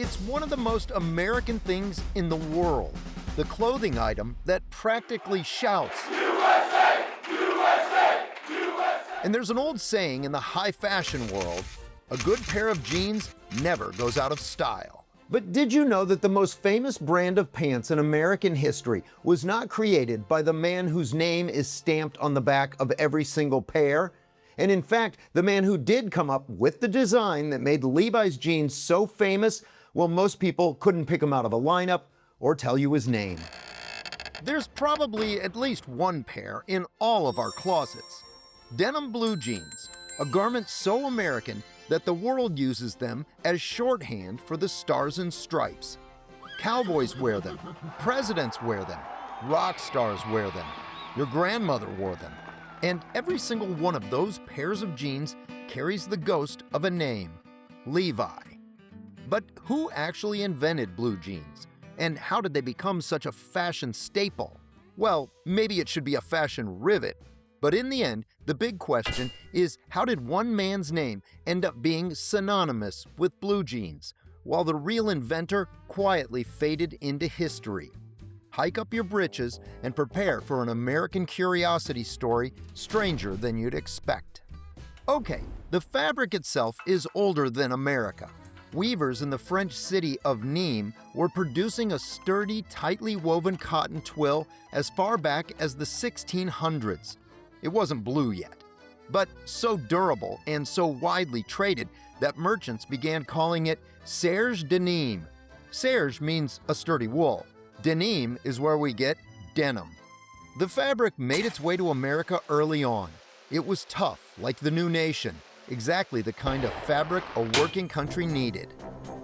It's one of the most American things in the world. The clothing item that practically shouts, USA! USA! USA! And there's an old saying in the high fashion world, a good pair of jeans never goes out of style. But did you know that the most famous brand of pants in American history was not created by the man whose name is stamped on the back of every single pair? And in fact, the man who did come up with the design that made Levi's jeans so famous, well, most people couldn't pick him out of a lineup or tell you his name. There's probably at least one pair in all of our closets. Denim blue jeans, a garment so American that the world uses them as shorthand for the stars and stripes. Cowboys wear them, presidents wear them, rock stars wear them, your grandmother wore them, and every single one of those pairs of jeans carries the ghost of a name, Levi. But who actually invented blue jeans? And how did they become such a fashion staple? Well, maybe it should be a fashion rivet, but in the end, the big question is, how did one man's name end up being synonymous with blue jeans, while the real inventor quietly faded into history? Hike up your britches and prepare for an American curiosity story stranger than you'd expect. Okay, the fabric itself is older than America. Weavers in the French city of Nîmes were producing a sturdy, tightly woven cotton twill as far back as the 1600s. It wasn't blue yet, but so durable and so widely traded that merchants began calling it serge denim. Serge means a sturdy wool. Denim is where we get denim. The fabric made its way to America early on. It was tough, like the new nation, exactly the kind of fabric a working country needed.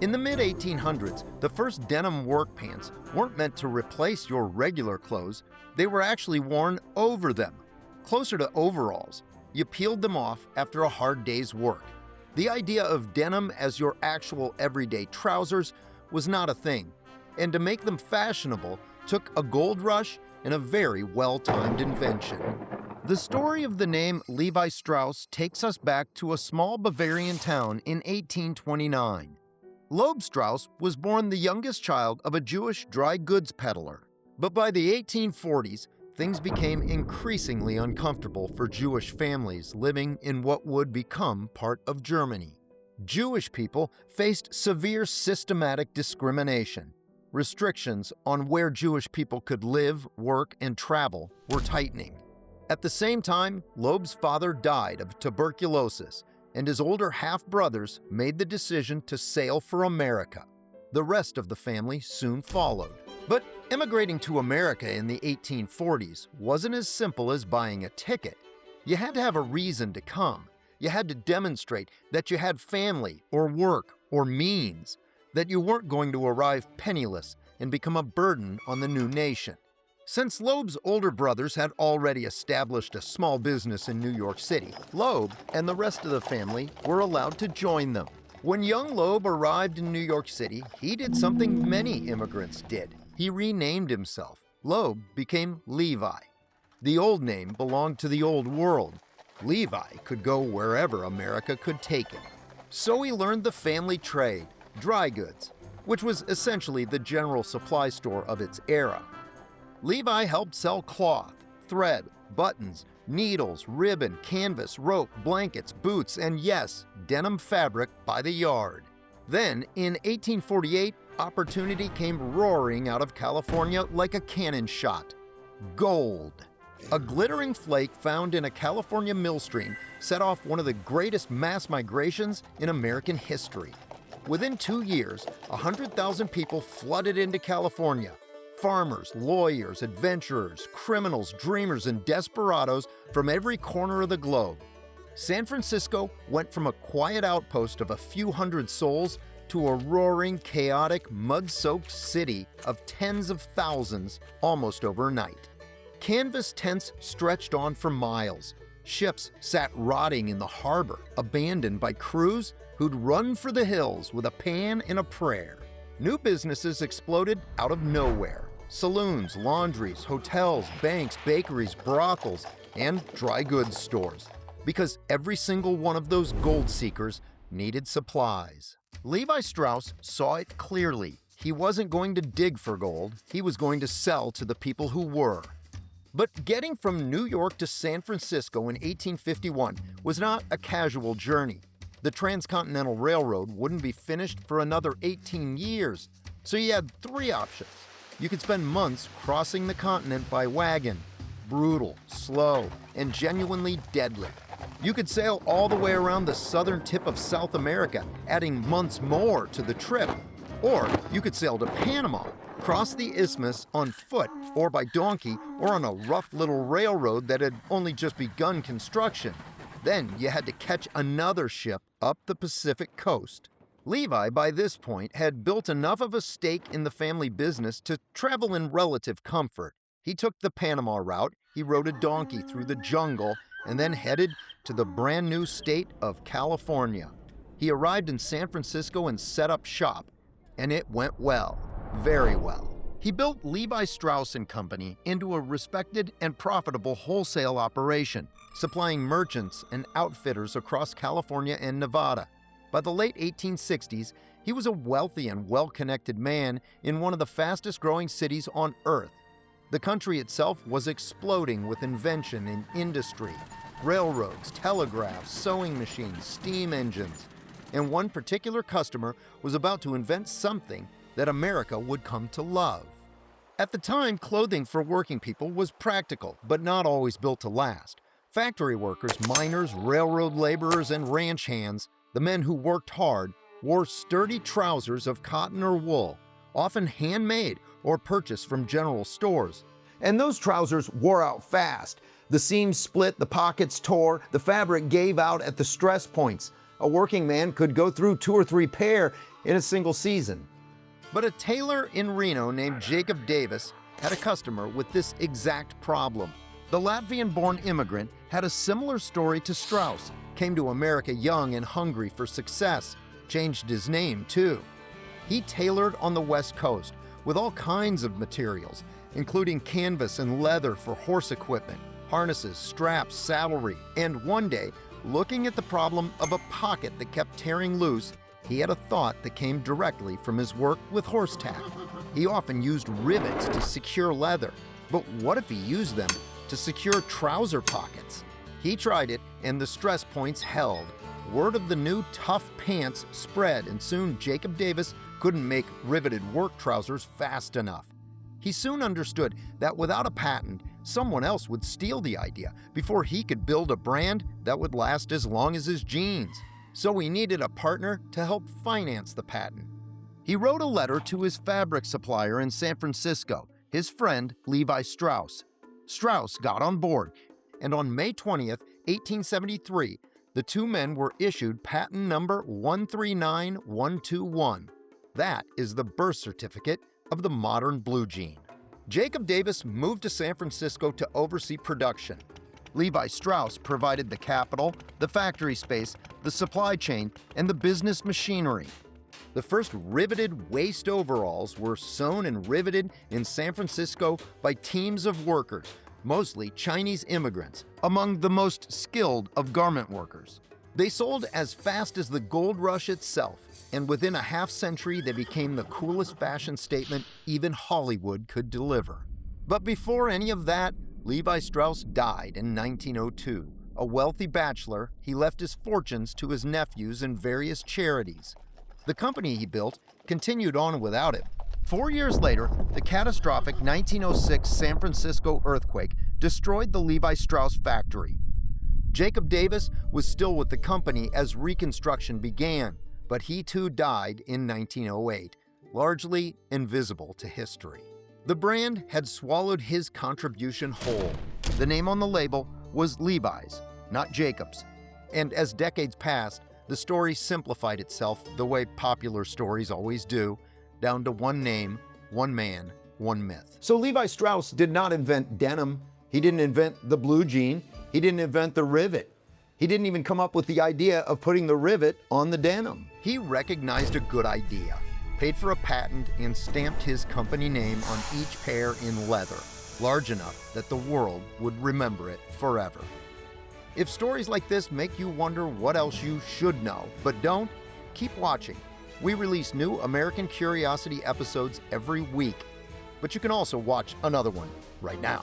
In the mid-1800s, the first denim work pants weren't meant to replace your regular clothes. They were actually worn over them, closer to overalls. You peeled them off after a hard day's work. The idea of denim as your actual everyday trousers was not a thing, and to make them fashionable took a gold rush and a very well-timed invention. The story of the name Levi Strauss takes us back to a small Bavarian town in 1829. Loeb Strauss was born the youngest child of a Jewish dry goods peddler. But by the 1840s, things became increasingly uncomfortable for Jewish families living in what would become part of Germany. Jewish people faced severe systematic discrimination. Restrictions on where Jewish people could live, work, and travel were tightening. At the same time, Loeb's father died of tuberculosis, and his older half-brothers made the decision to sail for America. The rest of the family soon followed. But immigrating to America in the 1840s wasn't as simple as buying a ticket. You had to have a reason to come. You had to demonstrate that you had family or work or means, that you weren't going to arrive penniless and become a burden on the new nation. Since Loeb's older brothers had already established a small business in New York City, Loeb and the rest of the family were allowed to join them. When young Loeb arrived in New York City, he did something many immigrants did. He renamed himself. Loeb became Levi. The old name belonged to the old world. Levi could go wherever America could take him. So he learned the family trade, dry goods, which was essentially the general supply store of its era. Levi helped sell cloth, thread, buttons, needles, ribbon, canvas, rope, blankets, boots, and yes, denim fabric by the yard. Then, in 1848, opportunity came roaring out of California like a cannon shot. Gold. A glittering flake found in a California mill stream set off one of the greatest mass migrations in American history. Within 2 years, 100,000 people flooded into California. Farmers, lawyers, adventurers, criminals, dreamers, and desperados from every corner of the globe. San Francisco went from a quiet outpost of a few hundred souls to a roaring, chaotic, mud-soaked city of tens of thousands almost overnight. Canvas tents stretched on for miles. Ships sat rotting in the harbor, abandoned by crews who'd run for the hills with a pan and a prayer. New businesses exploded out of nowhere. Saloons, laundries, hotels, banks, bakeries, brothels, and dry goods stores. Because every single one of those gold seekers needed supplies. Levi Strauss saw it clearly. He wasn't going to dig for gold, he was going to sell to the people who were. But getting from New York to San Francisco in 1851 was not a casual journey. The Transcontinental Railroad wouldn't be finished for another 18 years, so you had three options. You could spend months crossing the continent by wagon, brutal, slow, and genuinely deadly. You could sail all the way around the southern tip of South America, adding months more to the trip. Or you could sail to Panama, cross the isthmus on foot or by donkey or on a rough little railroad that had only just begun construction. Then you had to catch another ship up the Pacific coast. Levi, by this point, had built enough of a stake in the family business to travel in relative comfort. He took the Panama route, he rode a donkey through the jungle, and then headed to the brand new state of California. He arrived in San Francisco and set up shop, and it went well, very well. He built Levi Strauss and Company into a respected and profitable wholesale operation, supplying merchants and outfitters across California and Nevada. By the late 1860s, he was a wealthy and well-connected man in one of the fastest-growing cities on Earth. The country itself was exploding with invention and industry. Railroads, telegraphs, sewing machines, steam engines. And one particular customer was about to invent something that America would come to love. At the time, clothing for working people was practical, but not always built to last. Factory workers, miners, railroad laborers, and ranch hands, the men who worked hard, wore sturdy trousers of cotton or wool, often handmade or purchased from general stores. And those trousers wore out fast. The seams split, the pockets tore, the fabric gave out at the stress points. A working man could go through 2 or 3 pair in a single season. But a tailor in Reno named Jacob Davis had a customer with this exact problem. The Latvian-born immigrant had a similar story to Strauss, came to America young and hungry for success, changed his name too. He tailored on the West Coast with all kinds of materials, including canvas and leather for horse equipment, harnesses, straps, saddlery, and one day, looking at the problem of a pocket that kept tearing loose, he had a thought that came directly from his work with horse tack. He often used rivets to secure leather, but what if he used them to secure trouser pockets? He tried it, and the stress points held. Word of the new tough pants spread, and soon Jacob Davis couldn't make riveted work trousers fast enough. He soon understood that without a patent, someone else would steal the idea before he could build a brand that would last as long as his jeans. So he needed a partner to help finance the patent. He wrote a letter to his fabric supplier in San Francisco, his friend Levi Strauss. Strauss got on board, and on May 20th, 1873, the two men were issued patent number 139121. That is the birth certificate of the modern blue jean. Jacob Davis moved to San Francisco to oversee production. Levi Strauss provided the capital, the factory space, the supply chain, and the business machinery. The first riveted waist overalls were sewn and riveted in San Francisco by teams of workers, mostly Chinese immigrants, among the most skilled of garment workers. They sold as fast as the gold rush itself, and within a half-century they became the coolest fashion statement even Hollywood could deliver. But before any of that, Levi Strauss died in 1902. A wealthy bachelor, he left his fortunes to his nephews and various charities. The company he built continued on without him. 4 years later, the catastrophic 1906 San Francisco earthquake destroyed the Levi Strauss factory. Jacob Davis was still with the company as reconstruction began, but he too died in 1908, largely invisible to history. The brand had swallowed his contribution whole. The name on the label was Levi's, not Jacob's. And as decades passed, the story simplified itself the way popular stories always do, down to one name, one man, one myth. So Levi Strauss did not invent denim. He didn't invent the blue jean. He didn't invent the rivet. He didn't even come up with the idea of putting the rivet on the denim. He recognized a good idea, paid for a patent, and stamped his company name on each pair in leather, large enough that the world would remember it forever. If stories like this make you wonder what else you should know, but don't, keep watching. We release new American Curiosity episodes every week, but you can also watch another one right now.